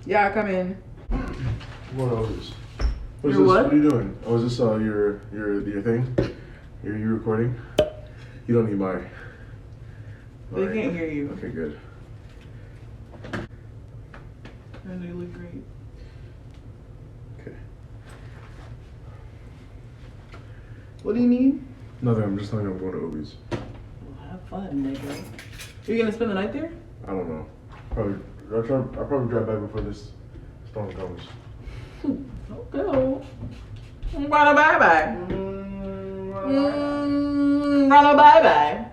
Yeah, come in. What else? What is Your this? what? What are you doing? Oh, is this your thing? You recording? You don't need my. They can't hear you. Okay, good. And you look great. Okay. What do you need? Nothing. I'm just telling you I'm going to Obi's. Well, have fun, nigga. You're gonna spend the night there? I don't know. I'll probably drive back before this storm comes. Okay. Bye bye. Bye bye.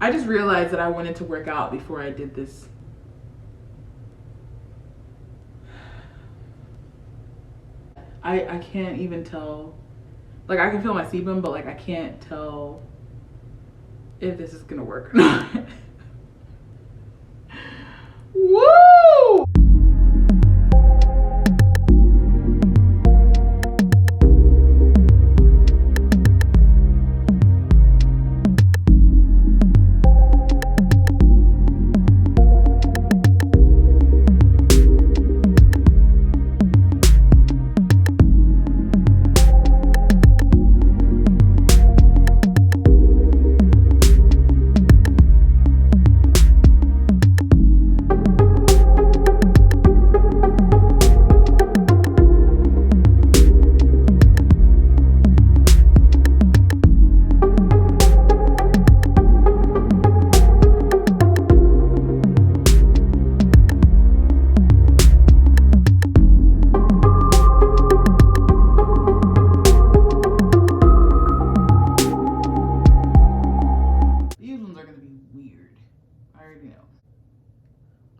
I just realized that I wanted to work out before I did this. I can't even tell. Like, I can feel my sebum, but like I can't tell if this is gonna work or not. Woo!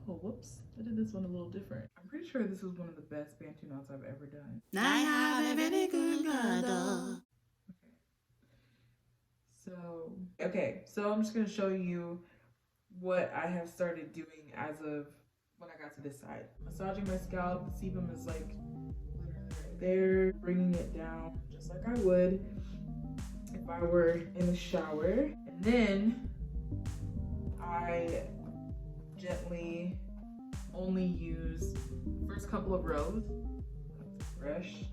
Oh, whoops. I did this one a little different. I'm pretty sure this is one of the best Bantu knots I've ever done. So I'm just going to show you what I have started doing as of when I got to this side. Massaging my scalp. The sebum is like literally right there. Bringing it down just like I would if I were in the shower. And then I gently only use first couple of rows, brush,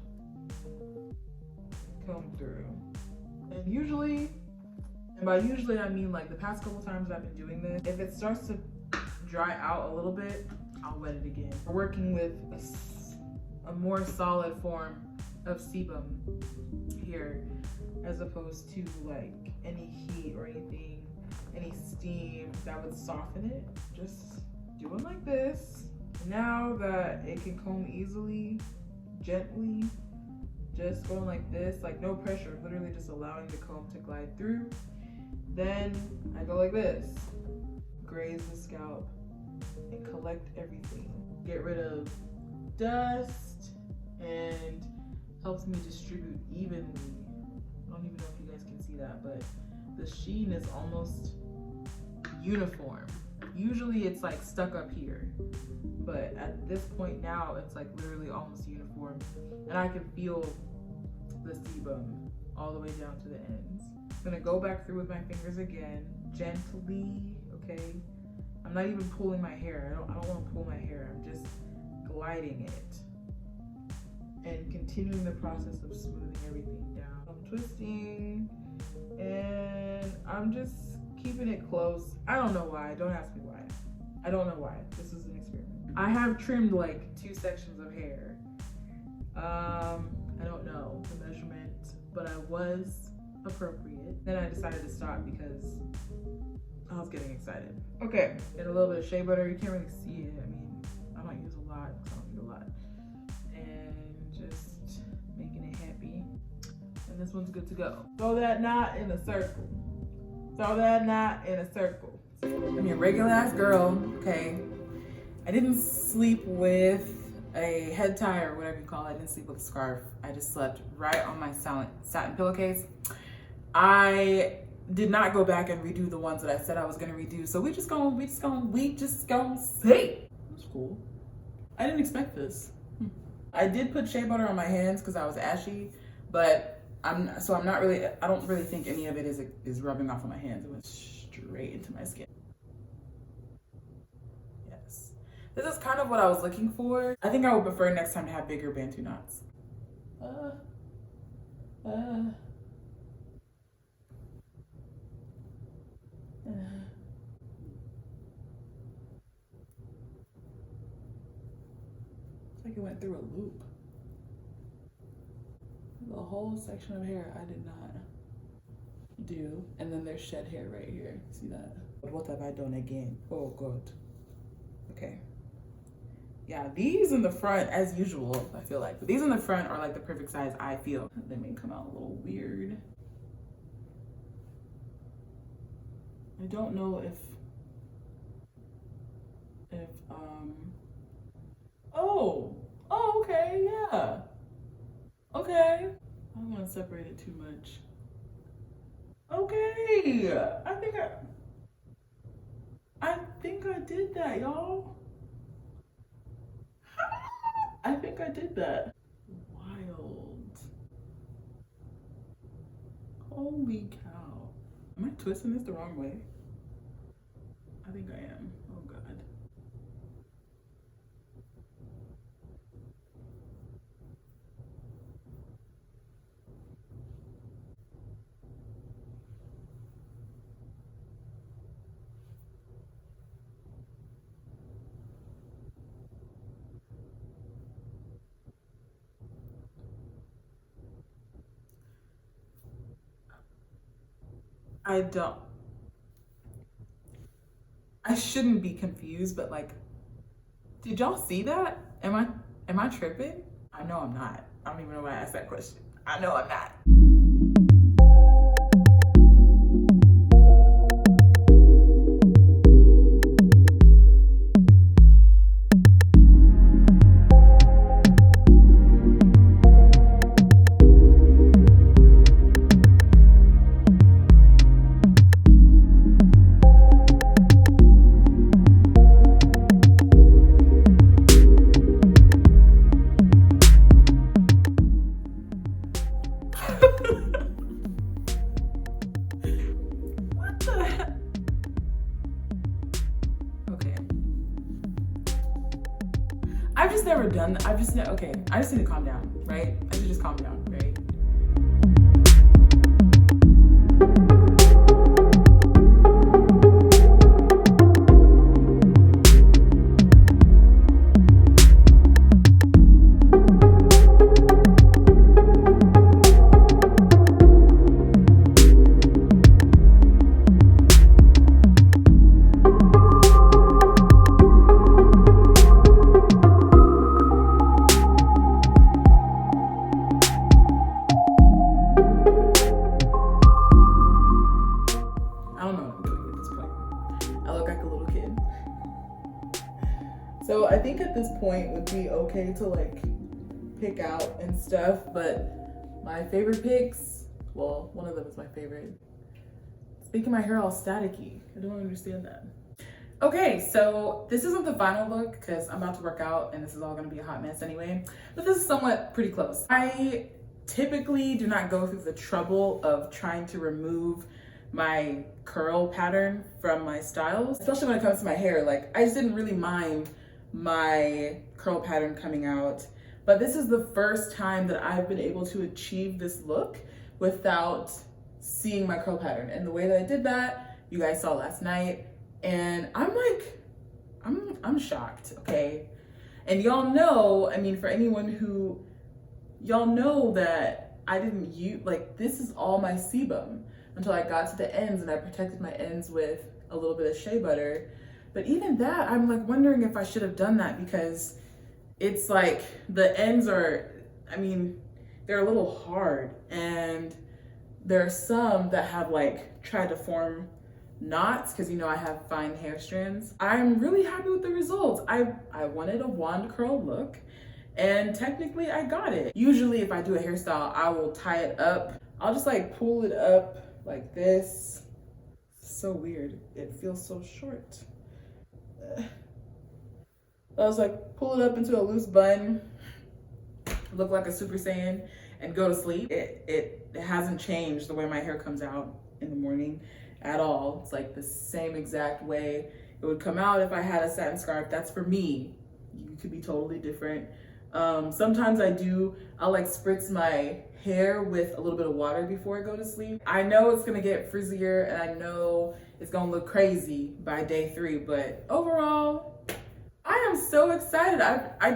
comb through. And usually, and by usually I mean like the past couple times I've been doing this, if it starts to dry out a little bit, I'll wet it again. We're working with a more solid form of sebum here, as opposed to like any heat or anything, any steam that would soften it. Just doing like this. Now that it can comb easily, gently, just going like this, like no pressure, literally just allowing the comb to glide through. Then I go like this, graze the scalp and collect everything. Get rid of dust and helps me distribute evenly. I don't even know if you guys can see that, but the sheen is almost uniform. Usually it's like stuck up here, but at this point now it's like literally almost uniform, and I can feel the sebum all the way down to the ends. I'm gonna go back through with my fingers again, gently, okay? I'm not even pulling my hair. I don't want to pull my hair. I'm just gliding it and continuing the process of smoothing everything down. I'm twisting and I'm just keeping it close. I don't know why. Don't ask me why. I don't know why. This is an experiment. I have trimmed like 2 sections of hair. I don't know the measurement, but I was appropriate. Then I decided to stop because I was getting excited. Okay, get a little bit of shea butter. You can't really see it. I mean, I don't use a lot, so I don't need a lot. And just making it happy. And this one's good to go. Throw that knot in a circle. Throw that knot in a circle. I mean, regular ass girl, okay? I didn't sleep with a head tie or whatever you call it. I didn't sleep with a scarf. I just slept right on my satin pillowcase. I did not go back and redo the ones that I said I was gonna redo. So we just gonna see. That's cool. I didn't expect this. I did put shea butter on my hands because I was ashy, but I'm not really, I don't really think any of it is rubbing off on my hands. It went straight into my skin. Yes. This is kind of what I was looking for. I think I would prefer next time to have bigger Bantu knots. It's like it went through a loop. The whole section of hair I did not do. And then there's shed hair right here. See that? But what have I done again? Oh God. Okay. Yeah, these in the front, as usual, I feel like. But these in the front are like the perfect size, I feel. They may come out a little weird. I don't know if oh, okay, yeah. Okay. I don't want to separate it too much. Okay. I think I did that, y'all. I think I did that. Wild. Holy cow. Am I twisting this the wrong way? I think I am. Oh God. I shouldn't be confused, but like, did y'all see that? Am I tripping? I know I'm not. I don't even know why I asked that question. I know I'm not. I've just never done that. Okay, I just need to calm down, right? I should just calm down, right? So I think at this point would be okay to like pick out and stuff, but my favorite picks, well, one of them is my favorite. It's making my hair all staticky. I don't understand that. Okay, so this isn't the final look because I'm about to work out and this is all gonna be a hot mess anyway, but this is somewhat pretty close. I typically do not go through the trouble of trying to remove my curl pattern from my styles, especially when it comes to my hair. Like, I just didn't really mind my curl pattern coming out, but this is the first time that I've been able to achieve this look without seeing my curl pattern. And the way that I did that, you guys saw last night, and I'm shocked, okay? And y'all know, I mean, for anyone who, y'all know that I didn't use, like, this is all my sebum until I got to the ends, and I protected my ends with a little bit of shea butter. But even that, I'm like wondering if I should have done that, because it's like the ends are, I mean, they're a little hard, and there are some that have like tried to form knots because, you know, I have fine hair strands. I'm really happy with the results. I wanted a wand curl look, and technically I got it. Usually if I do a hairstyle, I will tie it up. I'll just like pull it up like this. So weird. It feels so short. I was like, pull it up into a loose bun, look like a Super Saiyan, and go to sleep, it hasn't changed the way my hair comes out in the morning at all. It's like the same exact way it would come out if I had a satin scarf. That's for me. You could be totally different. Sometimes I'll like spritz my hair with a little bit of water before I go to sleep. I know it's gonna get frizzier and I know it's gonna look crazy by day 3, but overall, I am so excited.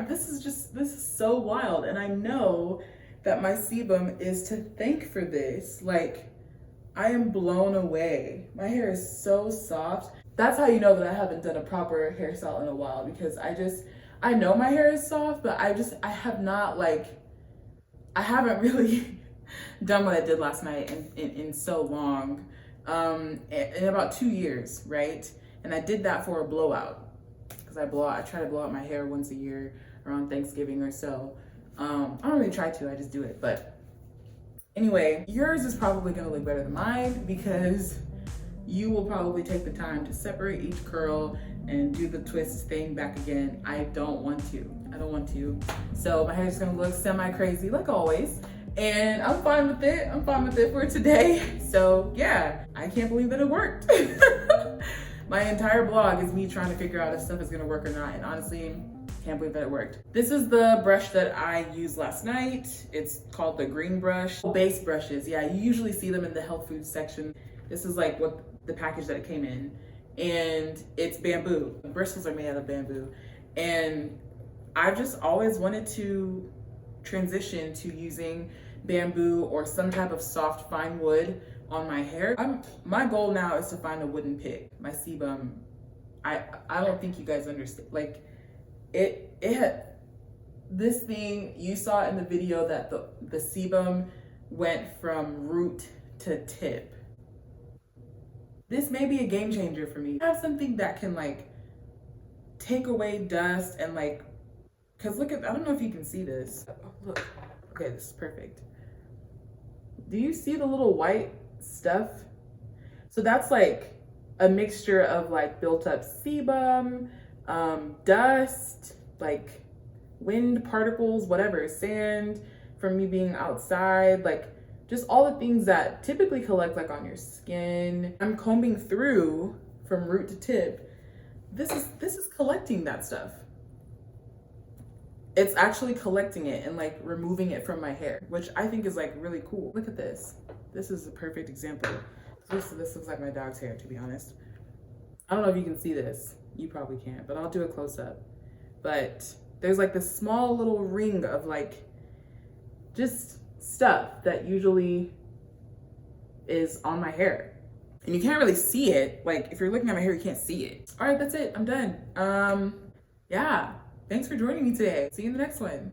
This is so wild, and I know that my sebum is to thank for this. Like, I am blown away. My hair is so soft. That's how you know that I haven't done a proper hairstyle in a while, because I know my hair is soft, but I haven't really done what I did last night in so long, in about 2 years, right? And I did that for a blowout, because I try to blow out my hair once a year around Thanksgiving or so. I don't really try to, I just do it. But anyway, yours is probably gonna look better than mine, because you will probably take the time to separate each curl and do the twist thing back again. I don't want to. So my hair is gonna look semi-crazy like always. And I'm fine with it. I'm fine with it for today. So yeah, I can't believe that it worked. My entire blog is me trying to figure out if stuff is gonna work or not. And honestly, can't believe that it worked. This is the brush that I used last night. It's called the green brush. Base brushes, yeah, you usually see them in the health food section. This is like what the package that it came in. And it's bamboo. The bristles are made out of bamboo. And I've just always wanted to transition to using bamboo or some type of soft fine wood on my hair. My goal now is to find a wooden pick. My sebum, I don't think you guys understand. Like, this thing, you saw in the video that the sebum went from root to tip. This may be a game changer for me. I have something that can like take away dust and like, cause look at, I don't know if you can see this. Oh, look, okay, this is perfect. Do you see the little white stuff? So that's like a mixture of like built up sebum, dust, like wind particles, whatever, sand from me being outside, like just all the things that typically collect like on your skin. I'm combing through from root to tip. This is collecting that stuff. It's actually collecting it and like removing it from my hair, which I think is like really cool. Look at this. This is a perfect example. This looks like my dog's hair, to be honest. I don't know if you can see this. You probably can't, but I'll do a close up. But there's like this small little ring of like just stuff that usually is on my hair. And you can't really see it. Like if you're looking at my hair, you can't see it. All right, that's it. I'm done. Yeah. Thanks for joining me today. See you in the next one.